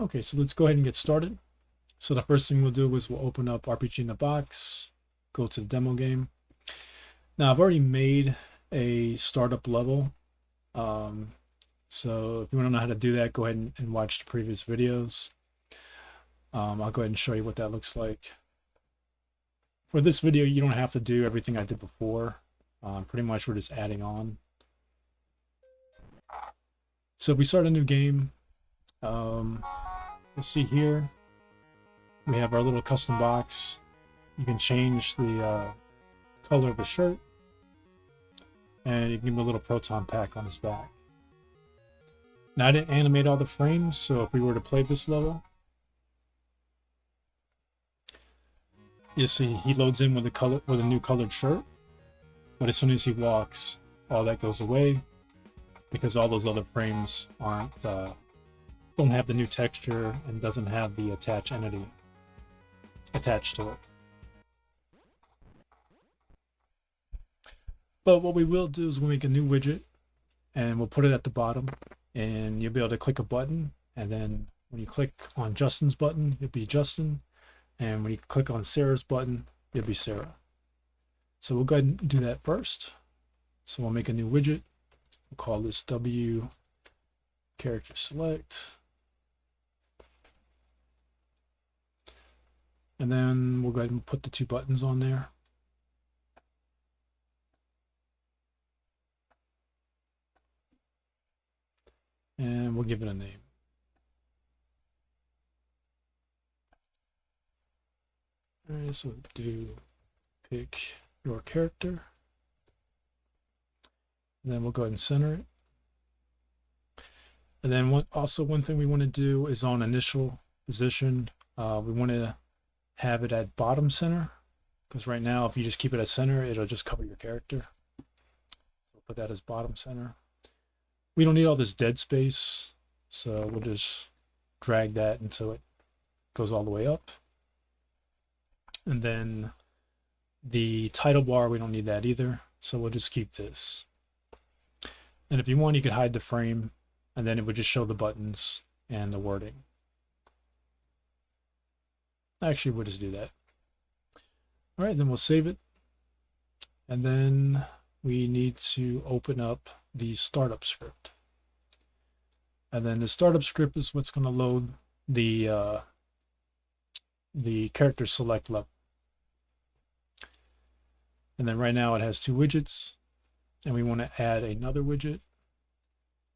Okay, so let's go ahead and get started. So the first thing we'll do is we'll open up RPG in the Box, go to the demo game. Now I've already made a startup level. So if you want to know how to do that, go ahead and watch the previous videos. I'll go ahead and show you what that looks like. For this video, you don't have to do everything I did before. Pretty much we're just adding on. So if we start a new game, you'll see here, we have our little custom box. You can change the color of the shirt, and you can give him a little proton pack on his back. Now I didn't animate all the frames, so if we were to play this level, you see he loads in with a new colored shirt, but as soon as he walks, all that goes away because all those other frames don't have the new texture and doesn't have the attach entity attached to it. But what we will do is we'll make a new widget and we'll put it at the bottom, and you'll be able to click a button, and then when you click on Justin's button, it'll be Justin, and when you click on Sarah's button, it'll be Sarah. So we'll go ahead and do that first. So we'll make a new widget. We'll call this W character select. And then we'll go ahead and put the two buttons on there. And we'll give it a name. All right, so do pick your character. And then we'll go ahead and center it. And then one thing we want to do is on initial position, we want to have it at bottom center, because right now if you just keep it at center, it'll just cover your character. So we'll put that as bottom center. We don't need all this dead space, so we'll just drag that until it goes all the way up. And then the title bar, we don't need that either, so we'll just keep this. And if you want, you could hide the frame, and then it would just show the buttons and the wording. Actually, we'll just do that. All right, then we'll save it. And then we need to open up the startup script. And then the startup script is what's going to load the character select level. And then right now it has two widgets, and we want to add another widget.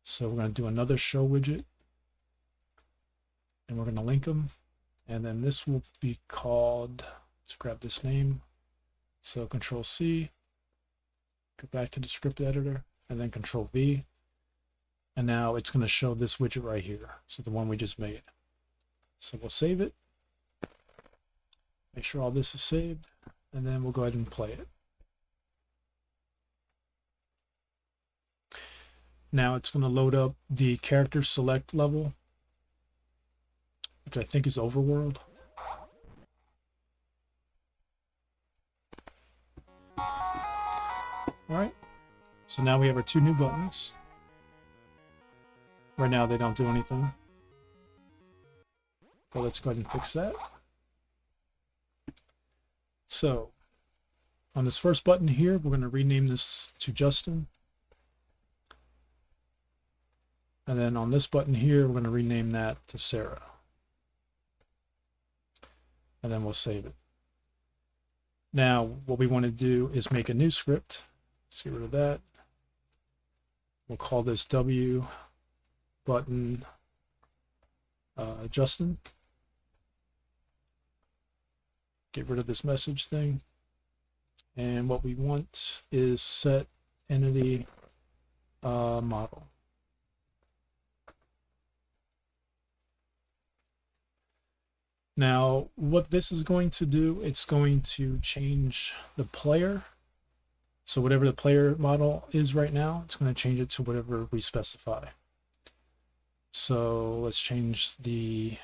So we're going to do another show widget, and we're going to link them. And then this will be called, let's grab this name. So Control C, go back to the script editor, and then Control V. And now it's going to show this widget right here. So the one we just made. So we'll save it. Make sure all this is saved, and then we'll go ahead and play it. Now it's going to load up the character select level, which I think is Overworld. All right, so now we have our two new buttons. Right now they don't do anything, but let's go ahead and fix that. So on this first button here, we're going to rename this to Justin. And then on this button here, we're going to rename that to Sarah. And then we'll save it. Now, what we want to do is make a new script. Let's get rid of that. We'll call this W button Justin. Get rid of this message thing. And what we want is set entity model. Now, what this is going to do, it's going to change the player. So whatever the player model is right now, it's going to change it to whatever we specify. So let's change the,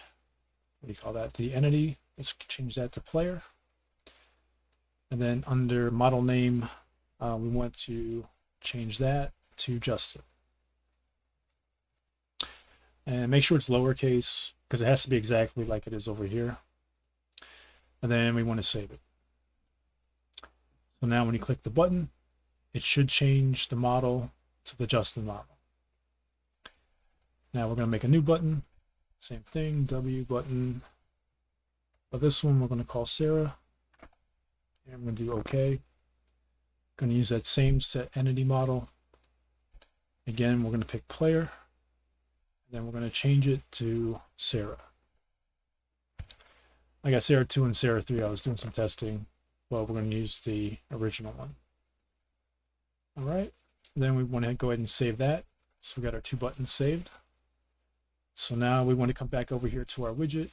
what do you call that? The entity. Let's change that to player. And then under model name, we want to change that to Justin. And make sure it's lowercase. because it has to be exactly like it is over here. And then we want to save it. So now when you click the button, it should change the model to the Justin model. Now we're going to make a new button. Same thing, W button. But this one we're going to call Sarah. And I'm going to do OK. Going to use that same set entity model. Again, we're going to pick player. And then we're going to change it to Sarah. I got Sarah 2 and Sarah 3. I was doing some testing. Well, we're going to use the original one. All right. Then we want to go ahead and save that. So we got our 2 buttons saved. So now we want to come back over here to our widget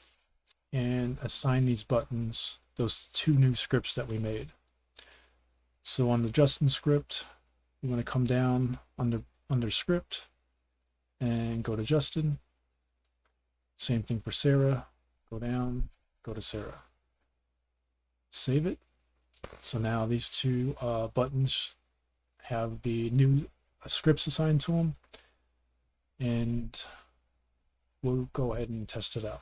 and assign these buttons, those 2 new scripts that we made. So on the Justin script, we want to come down under script and go to Justin. Same thing for Sarah. Go down, go to Sarah. Save it. So now these 2 buttons have the new scripts assigned to them, and we'll go ahead and test it out.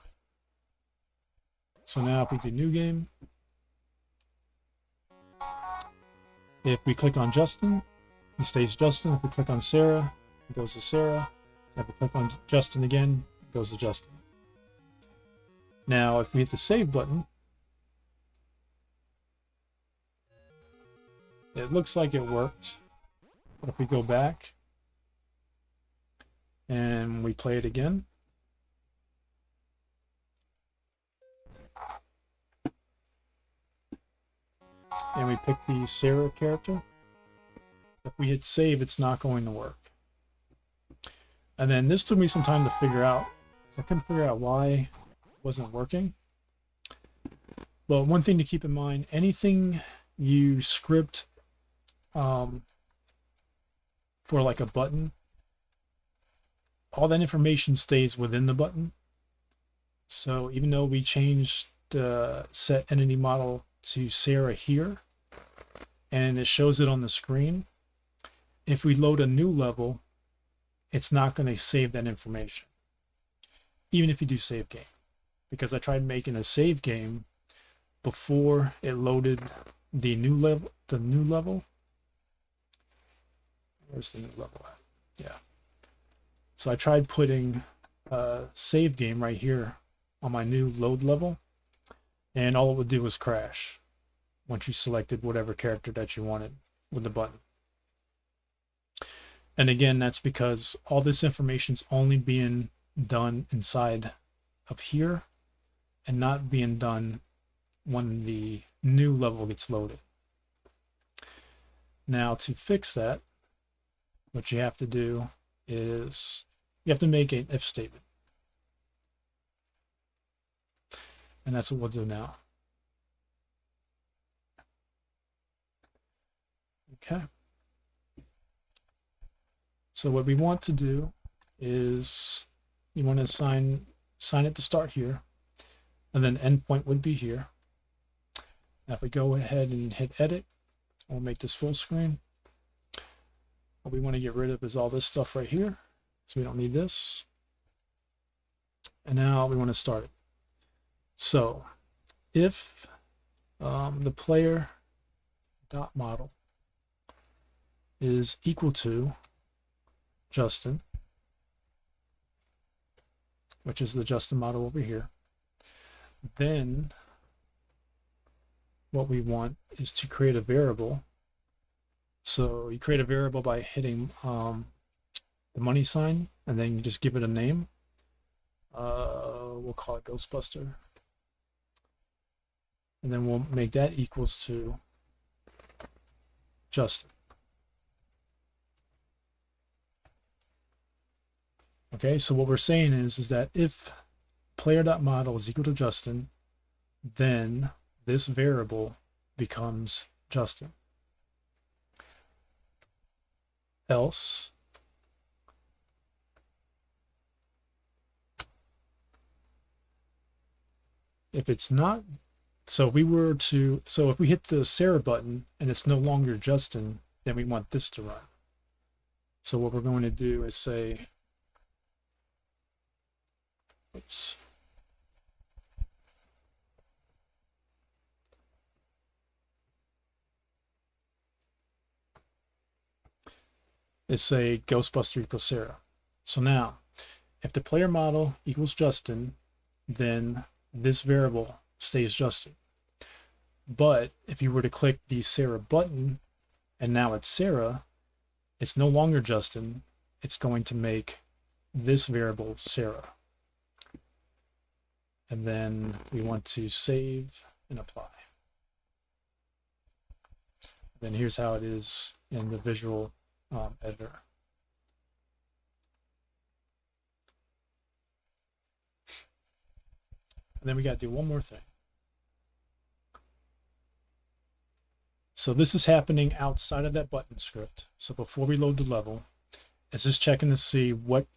So now if we do new game, if we click on Justin, he stays Justin. If we click on Sarah, it goes to Sarah. If we click on Justin again, it goes to Justin. Now if we hit the save button, it looks like it worked. But if we go back and we play it again, and we pick the Sarah character, if we hit save, it's not going to work. And then this took me some time to figure out, because I couldn't figure out why it wasn't working. But one thing to keep in mind, anything you script for like a button, all that information stays within the button. So even though we changed the set entity model to Sarah here, and it shows it on the screen, if we load a new level, it's not going to save that information, even if you do save game. Because I tried making a save game before it loaded the new level. Where's the new level at? Yeah. So I tried putting a save game right here on my new load level, and all it would do was crash once you selected whatever character that you wanted with the button. And again, that's because all this information's only being done inside of here and not being done when the new level gets loaded. Now to fix that, what you have to do is you have to make an if statement. And that's what we'll do now. Okay. So what we want to do is you want to assign it to start here, and then endpoint would be here. Now if we go ahead and hit edit, we'll make this full screen. What we want to get rid of is all this stuff right here, so we don't need this. And now we want to start it. So if the player dot model is equal to Justin, which is the Justin model over here, then what we want is to create a variable. So you create a variable by hitting the money sign, and then you just give it a name. We'll call it Ghostbuster. And then we'll make that equals to Justin. Okay, so what we're saying is that if player.model is equal to Justin, then this variable becomes Justin. Else, if it's not, so if we hit the Sarah button and it's no longer Justin, then we want this to run. So what we're going to do is say, oops, is say Ghostbuster equals Sarah. So now, if the player model equals Justin, then this variable stays Justin. But if you were to click the Sarah button, and now it's Sarah, it's no longer Justin. It's going to make this variable Sarah. And then we want to save and apply. Then here's how it is in the visual editor. And then we got to do one more thing. So this is happening outside of that button script. So before we load the level, it's just checking to see what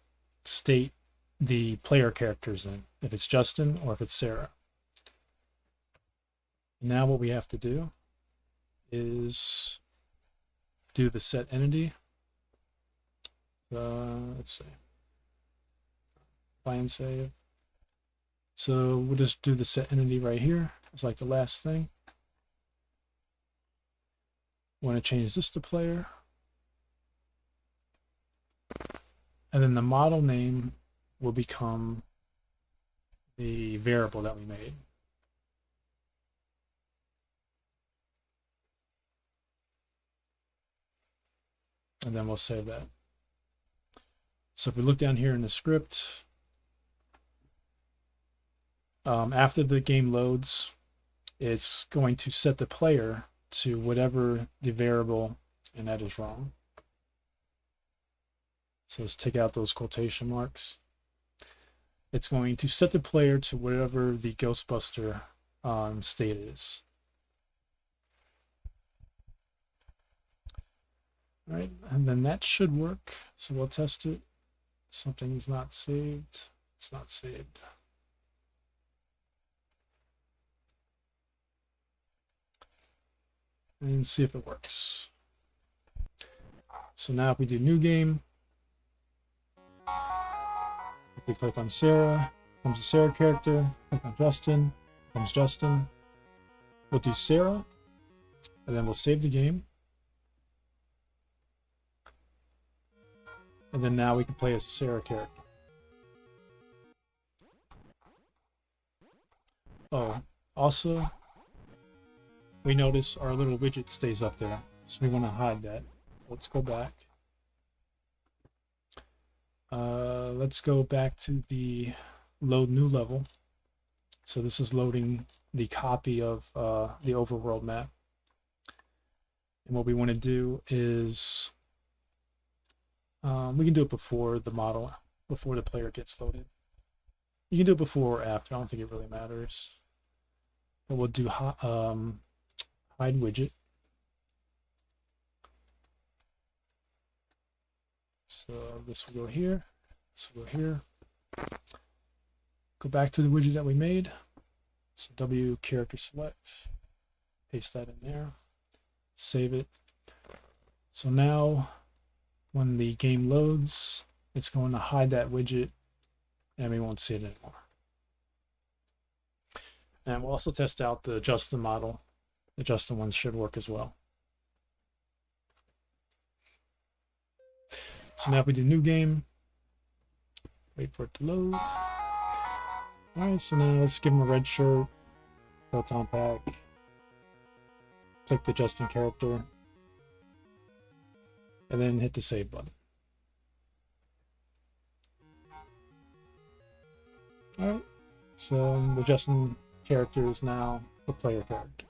state the player character is in, if it's Justin or if it's Sarah. Now what we have to do is do the set entity. Let's see. Apply and save. So we'll just do the set entity right here. It's like the last thing. Want to change this to player. And then the model name will become the variable that we made. And then we'll save that. So if we look down here in the script, after the game loads, it's going to set the player to whatever the variable, and that is wrong. So let's take out those quotation marks. It's going to set the player to whatever the Ghostbuster state is. All right, and then that should work. So we'll test it. Something is not saved. It's not saved. And see if it works. So now if we do new game, if we click on Sarah, comes the Sarah character, click on Justin, comes Justin. We'll do Sarah, and then we'll save the game. And then now we can play as a Sarah character. Oh, also, we notice our little widget stays up there, so we want to hide that. Let's go back. Let's go back to the load new level. So this is loading the copy of the overworld map. And what we want to do is we can do it before the model, before the player gets loaded. You can do it before or after. I don't think it really matters. But we'll do hide widget. So this will go here. This will go here. Go back to the widget that we made. So W character select. Paste that in there. Save it. So now when the game loads, it's going to hide that widget and we won't see it anymore. And we'll also test out the Justin model. The Justin ones should work as well. So now if we do new game, wait for it to load. Alright, so now let's give him a red shirt, Proton Pack, click the Justin character, and then hit the save button. Alright, so the Justin character is now the player character.